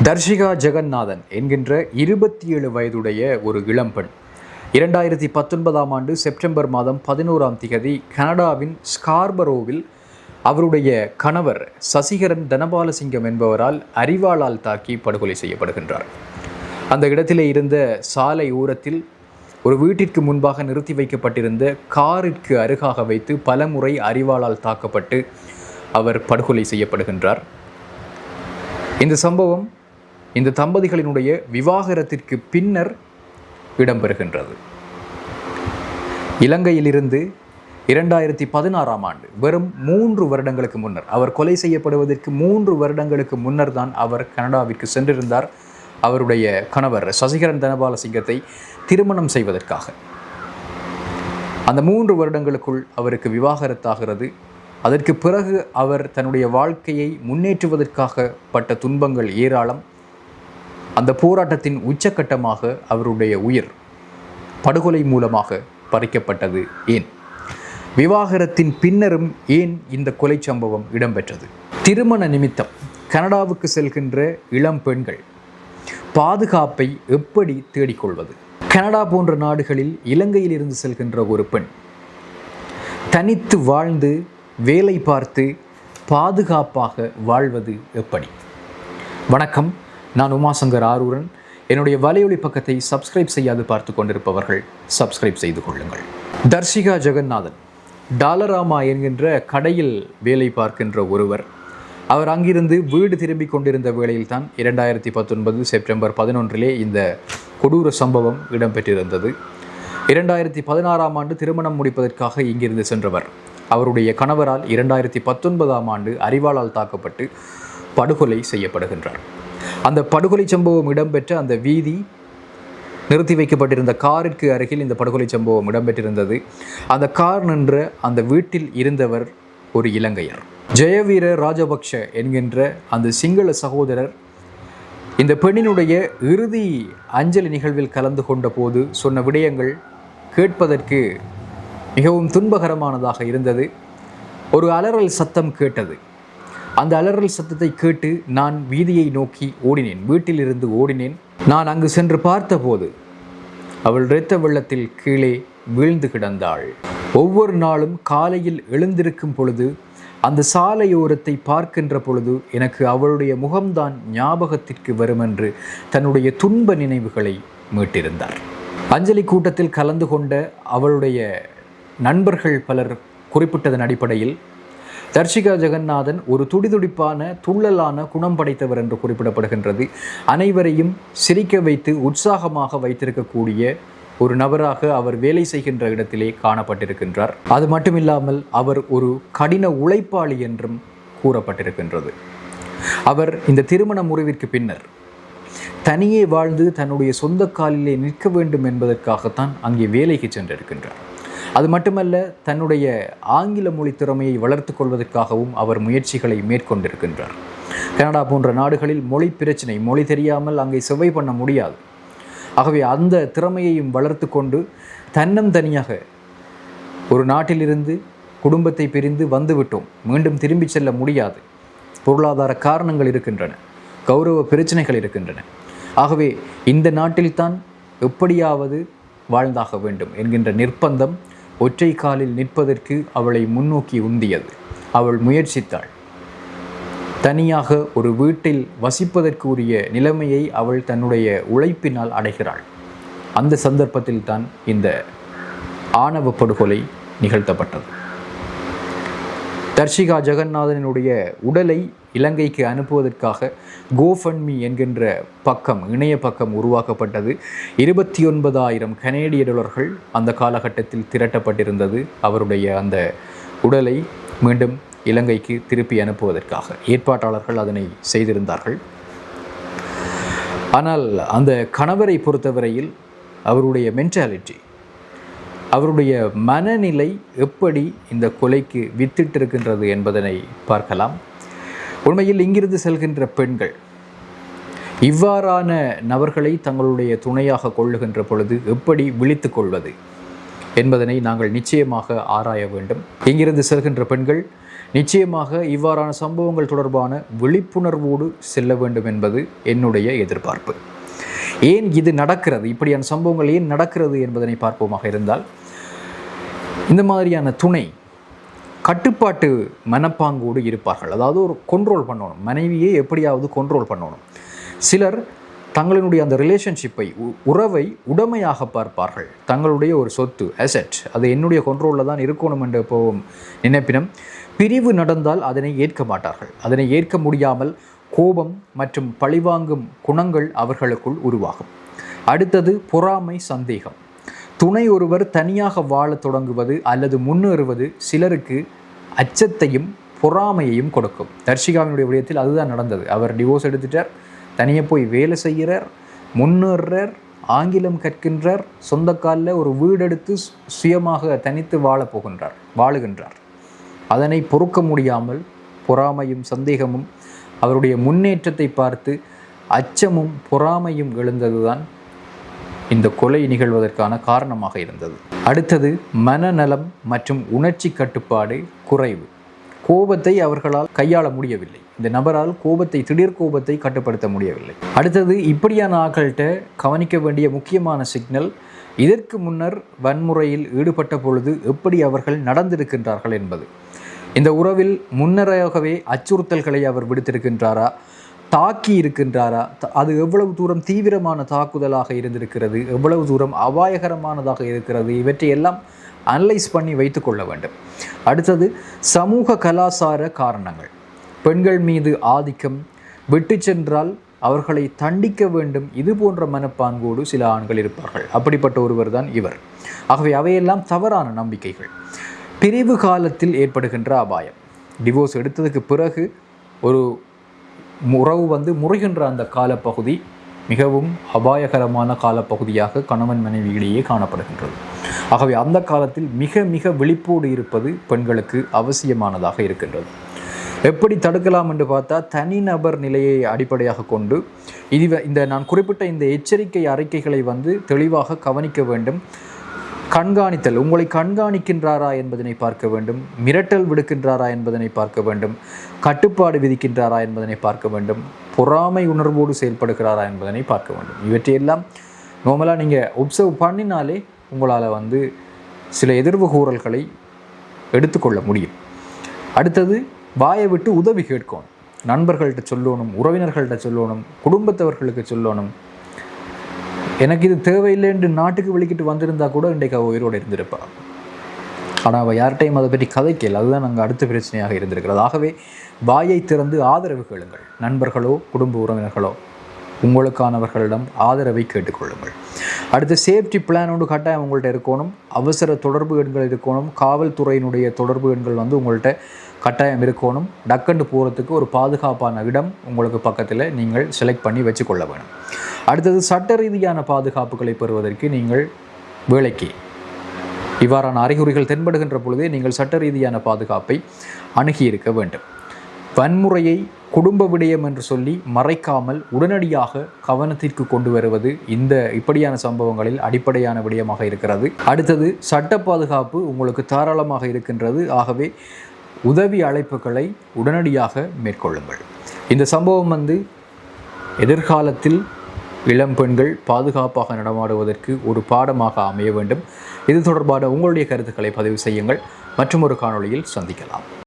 தர்ஷிகா ஜெகநாதன் என்கின்ற 27 வயதுடைய ஒரு இளம்பெண் 2019ஆம் ஆண்டு செப்டம்பர் மாதம் 11ஆம் திகதி கனடாவின் ஸ்கார்பரோவில் அவருடைய கணவர் சசிகரன் தனபாலசிங்கம் என்பவரால் அரிவாளால் தாக்கி படுகொலை செய்யப்படுகின்றார். அந்த இடத்திலே இருந்த சாலை ஓரத்தில் ஒரு வீட்டிற்கு முன்பாக நிறுத்தி வைக்கப்பட்டிருந்த காரிற்கு அருகாக வைத்து பலமுறை அரிவாளால் தாக்கப்பட்டு அவர் படுகொலை செய்யப்படுகின்றார். இந்த சம்பவம் இந்த தம்பதிகளினுடைய விவாகரத்திற்கு பின்னர் இடம்பெறுகின்றது. இலங்கையிலிருந்து 2016ஆம் ஆண்டு வெறும் 3 வருடங்களுக்கு முன்னர், அவர் கொலை செய்யப்படுவதற்கு 3 வருடங்களுக்கு முன்னர் தான் அவர் கனடாவிற்கு சென்றிருந்தார். அவருடைய கணவர் சசிகரன் தனபாலசிங்கத்தை திருமணம் செய்வதற்காக. அந்த 3 வருடங்களுக்குள் அவருக்கு விவாகரத்தாகிறது. அதற்கு பிறகு அவர் தன்னுடைய வாழ்க்கையை முன்னேற்றுவதற்காக பட்ட துன்பங்கள் ஏராளம். அந்த போராட்டத்தின் உச்சக்கட்டமாக அவருடைய உயிர் படுகொலை மூலமாக பறிக்கப்பட்டது. ஏன் விவாகரத்தின் பின்னரும் ஏன் இந்த கொலை சம்பவம் இடம்பெற்றது? திருமண நிமித்தம் கனடாவுக்கு செல்கின்ற இளம் பெண்கள் பாதுகாப்பை எப்படி தேடிக்கொள்வது? கனடா போன்ற நாடுகளில் இலங்கையில் இருந்து செல்கின்ற ஒரு பெண் தனித்து வாழ்ந்து வேலை பார்த்து பாதுகாப்பாக வாழ்வது எப்படி? வணக்கம், நான் உமாசங்கர் ஆரூரன். என்னுடைய வலையொலி பக்கத்தை சப்ஸ்கிரைப் செய்யாது பார்த்து கொண்டிருப்பவர்கள் சப்ஸ்கிரைப் செய்து கொள்ளுங்கள். தர்ஷிகா ஜெகநாதன் டாலராமா என்கின்ற கடையில் வேலை பார்க்கின்ற ஒருவர். அவர் அங்கிருந்து வீடு திரும்பி கொண்டிருந்த வேளையில் தான் 2019 செப்டம்பர் 11 இந்த கொடூர சம்பவம் இடம்பெற்றிருந்தது. 2016ஆம் ஆண்டு திருமணம் முடிப்பதற்காக இங்கிருந்து சென்றவர் அவருடைய கணவரால் 2019ஆம் ஆண்டு அரிவாளால் தாக்கப்பட்டு படுகொலை செய்யப்படுகின்றார். அந்த படுகொலை சம்பவம் இடம்பெற்ற அந்த வீதி, நிறுத்தி வைக்கப்பட்டிருந்த காரிற்கு அருகில் இந்த படுகொலை சம்பவம் இடம்பெற்றிருந்தது. அந்த கார் நின்ற அந்த வீட்டில் இருந்தவர் ஒரு இலங்கையர். ஜெயவீர ராஜபக்ஷ என்கின்ற அந்த சிங்கள சகோதரர் இந்த பெண்ணினுடைய இறுதி அஞ்சலி நிகழ்வில் கலந்து கொண்ட போது சொன்ன விடயங்கள் கேட்பதற்கு மிகவும் துன்பகரமானதாக இருந்தது. ஒரு அலறல் சத்தம் கேட்டது. அந்த அலறல் சத்தத்தை கேட்டு நான் வீதியை நோக்கி ஓடினேன், வீட்டிலிருந்து ஓடினேன். நான் அங்கு சென்று பார்த்தபோது அவள் இரத்த வெள்ளத்தில் கீழே வீழ்ந்து கிடந்தாள். ஒவ்வொரு நாளும் காலையில் எழுந்திருக்கும் பொழுது அந்த சாலையோரத்தை பார்க்கின்ற பொழுது எனக்கு அவளுடைய முகம்தான் ஞாபகத்திற்கு வரும் என்று தன்னுடைய துன்ப நினைவுகளை மீட்டிருந்தார். அஞ்சலி கூட்டத்தில் கலந்து கொண்ட அவளுடைய நண்பர்கள் பலர் குறிப்பிட்டதன் அடிப்படையில் தர்ஷிகா ஜெகநாதன் ஒரு துடிதுடிப்பான துள்ளலான குணம் படைத்தவர் என்று குறிப்பிடப்படுகின்றது. அனைவரையும் சிரிக்க வைத்து உற்சாகமாக வைத்திருக்கக்கூடிய ஒரு நபராக அவர் வேலை செய்கின்ற இடத்திலே காணப்பட்டிருக்கின்றார். அது மட்டுமில்லாமல் அவர் ஒரு கடின உழைப்பாளி என்றும் கூறப்பட்டிருக்கின்றது. அவர் இந்த திருமண முறிவிற்கு பின்னர் தனியே வாழ்ந்து தன்னுடைய சொந்த காலிலே நிற்க வேண்டும் என்பதற்காகத்தான் அங்கே வேலைக்கு சென்றிருக்கின்றார். அது மட்டுமல்ல, தன்னுடைய ஆங்கில மொழி திறமையை வளர்த்து கொள்வதற்காகவும் அவர் முயற்சிகளை மேற்கொண்டிருக்கின்றார். கனடா போன்ற நாடுகளில் மொழி பிரச்சனை, மொழி தெரியாமல் அங்கே செவ்வாய் பண்ண முடியாது. ஆகவே அந்த திறமையையும் வளர்த்து கொண்டு தன்னந்தனியாக ஒரு நாட்டிலிருந்து குடும்பத்தை பிரிந்து வந்துவிட்டோம், மீண்டும் திரும்பி செல்ல முடியாது, பொருளாதார காரணங்கள் இருக்கின்றன, கௌரவ பிரச்சனைகள் இருக்கின்றன, ஆகவே இந்த நாட்டில்தான் எப்படியாவது வாழ்ந்தாக வேண்டும் என்கின்ற நிர்பந்தம் ஒற்றை காலில் நிற்பதற்கு அவளை முன்னோக்கி உந்தியது. அவள் முயற்சித்தாள். தனியாக ஒரு வீட்டில் வசிப்பதற்கு உரிய நிலைமையை அவள் தன்னுடைய உழைப்பினால் அடைகிறாள். அந்த சந்தர்ப்பத்தில் தான் இந்த ஆணவ படுகொலை நிகழ்த்தப்பட்டது. தர்ஷிகா ஜெகநாதனுடைய உடலை இலங்கைக்கு அனுப்புவதற்காக கோஃபண்ட்மி என்கின்ற பக்கம், இணைய பக்கம் உருவாக்கப்பட்டது. 29,000 கனேடிய டாலர்கள் அந்த காலகட்டத்தில் திரட்டப்பட்டிருந்தது. அவருடைய அந்த உடலை மீண்டும் இலங்கைக்கு திருப்பி அனுப்புவதற்காக ஏற்பாட்டாளர்கள் அதனை செய்திருந்தார்கள். ஆனால் அந்த கணவரை பொறுத்தவரையில் அவருடைய மென்டாலிட்டி, அவருடைய மனநிலை எப்படி இந்த கொலைக்கு வித்திட்டிருக்கின்றது என்பதனை பார்க்கலாம். உண்மையில் இங்கிருந்து செல்கின்ற பெண்கள் இவ்வாறான நபர்களை தங்களுடைய துணையாக கொள்ளுகின்ற பொழுது எப்படி விழித்து கொள்வது என்பதனை நாங்கள் நிச்சயமாக ஆராய வேண்டும். இங்கிருந்து செல்கின்ற பெண்கள் நிச்சயமாக இவ்வாறான சம்பவங்கள் தொடர்பான விழிப்புணர்வோடு செல்ல வேண்டும் என்பது என்னுடைய எதிர்பார்ப்பு. ஏன் இது நடக்கிறது, இப்படியான சம்பவங்கள் ஏன் நடக்கிறது என்பதனை பார்ப்போமாக இருந்தால், இந்த மாதிரியான துணை கட்டுப்பாட்டு மனப்பாங்கோடு இருப்பார்கள். அதாவது ஒரு கண்ட்ரோல் பண்ணணும், மனைவியை எப்படியாவது கண்ட்ரோல் பண்ணணும். சிலர் தங்களினுடைய அந்த ரிலேஷன்ஷிப்பை, உறவை உடைமையாக பார்ப்பார்கள். தங்களுடைய ஒரு சொத்து, அசெட், அது என்னுடைய கண்ட்ரோலில் தான் இருக்கணும் என்ற போகும் நினைப்பினம். பிரிவு நடந்தால் அதனை ஏற்க மாட்டார்கள். அதனை ஏற்க முடியாமல் கோபம் மற்றும் பழிவாங்கும் குணங்கள் அவர்களுக்குள் உருவாகும். அடுத்தது பொறாமை, சந்தேகம். துணை ஒருவர் தனியாக வாழ தொடங்குவது அல்லது முன்னேறுவது சிலருக்கு அச்சத்தையும் பொறாமையையும் கொடுக்கும். தர்ஷிகாவினுடைய விடயத்தில் அதுதான் நடந்தது. அவர் டிவோர்ஸ் எடுத்துட்டார், தனியாக போய் வேலை செய்கிறார், முன்னேறார், ஆங்கிலம் கற்கின்றார், சொந்த காலில் ஒரு வீடெடுத்து சுயமாக தனித்து வாழுகின்றார். அதனை பொறுக்க முடியாமல் பொறாமையும் சந்தேகமும் அவருடைய முன்னேற்றத்தை பார்த்து அச்சமும் பொறாமையும் எழுந்ததுதான் இந்த கொலை நிகழ்வதற்கான காரணமாக இருந்தது. அடுத்தது மனநலம் மற்றும் உணர்ச்சி கட்டுப்பாடு குறைவு. கோபத்தை அவர்களால் கையாள முடியவில்லை. இந்த நபரால் திடீர் கோபத்தை கட்டுப்படுத்த முடியவில்லை. அடுத்தது இப்படியான ஆட்கள்கிட்ட கவனிக்க வேண்டிய முக்கியமான சிக்னல், இதற்கு முன்னர் வன்முறையில் ஈடுபட்ட பொழுது எப்படி அவர்கள் நடந்திருக்கின்றார்கள் என்பது. இந்த உறவில் முன்னராகவே அச்சுறுத்தல்களை அவர் விடுத்திருக்கின்றாரா, தாக்கி இருக்கின்றாரா, அது எவ்வளவு தூரம் தீவிரமான தாக்குதலாக இருந்திருக்கிறது, எவ்வளவு தூரம் அபாயகரமானதாக இருக்கிறது, இவற்றையெல்லாம் அனலைஸ் பண்ணி வைத்து கொள்ள வேண்டும். அடுத்தது சமூக கலாச்சார காரணங்கள். பெண்கள் மீது ஆதிக்கம், விட்டு சென்றால் அவர்களை தண்டிக்க வேண்டும், இது போன்ற மனப்பாங்கோடு சில ஆண்கள் இருப்பார்கள். அப்படிப்பட்ட ஒருவர் தான் இவர். ஆகவே அவையெல்லாம் தவறான நம்பிக்கைகள். பிரிவு காலத்தில் ஏற்படுகின்ற அபாயம். டிவோர்ஸ் எடுத்ததுக்கு பிறகு ஒரு உறவு முறைகின்ற அந்த காலப்பகுதி மிகவும் அபாயகரமான காலப்பகுதியாக கணவன் மனைவியிலேயே காணப்படுகின்றது. ஆகவே அந்த காலத்தில் மிக மிக விழிப்போடு இருப்பது பெண்களுக்கு அவசியமானதாக இருக்கின்றது. எப்படி தடுக்கலாம் என்று பார்த்தா, தனிநபர் நிலையை அடிப்படையாக கொண்டு இந்த நான் குறிப்பிட்ட இந்த எச்சரிக்கை அறிக்கைகளை தெளிவாக கவனிக்க வேண்டும். கண்காணித்தல், உங்களை கண்காணிக்கின்றாரா என்பதனை பார்க்க வேண்டும், மிரட்டல் விடுக்கின்றாரா என்பதனை பார்க்க வேண்டும், கட்டுப்பாடு விதிக்கின்றாரா என்பதனை பார்க்க வேண்டும், பொறாமை உணர்வோடு செயல்படுகிறாரா என்பதனை பார்க்க வேண்டும். இவற்றையெல்லாம் நார்மலாக நீங்கள் ஒப்சர்வ் பண்ணினாலே உங்களால் சில எதிர்வு கூறல்களை எடுத்துக்கொள்ள முடியும். அடுத்தது வாயை விட்டு உதவி கேட்கணும். நண்பர்கள்ட்ட சொல்லணும், உறவினர்கள்ட்ட சொல்லணும், குடும்பத்தவர்களுக்கு சொல்லணும். எனக்கு இது தேவையில்லை என்று நாட்டுக்கு வெளிக்கிட்டு வந்திருந்தா கூட இன்றைக்கு அவள் உயிரோடு இருந்திருப்பாள். ஆனால் அவள் யார்கிட்டையும் அதை பற்றி கதைக்கல. அதுதான் நாங்கள் அடுத்த பிரச்சனையாக இருந்திருக்கிறது. ஆகவே வாயை திறந்து ஆதரவு கேளுங்கள். நண்பர்களோ குடும்ப உறவினர்களோ உங்களுக்கானவர்களிடம் ஆதரவை கேட்டுக்கொள்ளுங்கள். அடுத்து சேஃப்டி பிளான் ஒன்று கட்டாயம் உங்கள்கிட்ட இருக்கணும். அவசர தொடர்பு எண்கள் இருக்கணும். காவல்துறையினுடைய தொடர்பு எண்கள் உங்கள்கிட்ட கட்டாயம் இருக்கணும். டக்குன்னு போகிறதுக்கு ஒரு பாதுகாப்பான இடம் உங்களுக்கு பக்கத்தில் நீங்கள் செலக்ட் பண்ணி வச்சுக்கொள்ள வேணும். அடுத்தது சட்ட ரீதியான பாதுகாப்புகளை பெறுவதற்கு நீங்கள் வேலைக்கு இவ்வாறான அறிகுறிகள் தென்படுகின்ற பொழுதே நீங்கள் சட்ட ரீதியான பாதுகாப்பை அணுகியிருக்க வேண்டும். வன்முறையை குடும்ப விடயம் என்று சொல்லி மறைக்காமல் உடனடியாக கவனத்திற்கு கொண்டு வருவது இப்படியான சம்பவங்களில் அடிப்படையான விடயமாக இருக்கிறது. அடுத்தது சட்ட பாதுகாப்பு உங்களுக்கு தாராளமாக இருக்கின்றது. ஆகவே உதவி அழைப்புகளை உடனடியாக மேற்கொள்ளுங்கள். இந்த சம்பவம் எதிர்காலத்தில் இளம் பெண்கள் பாதுகாப்பாக நடமாடுவதற்கு ஒரு பாடமாக அமைய வேண்டும். இது தொடர்பான உங்களுடைய கருத்துக்களை பதிவு செய்யுங்கள். மற்றும் ஒரு காணொளியில் சந்திக்கலாம்.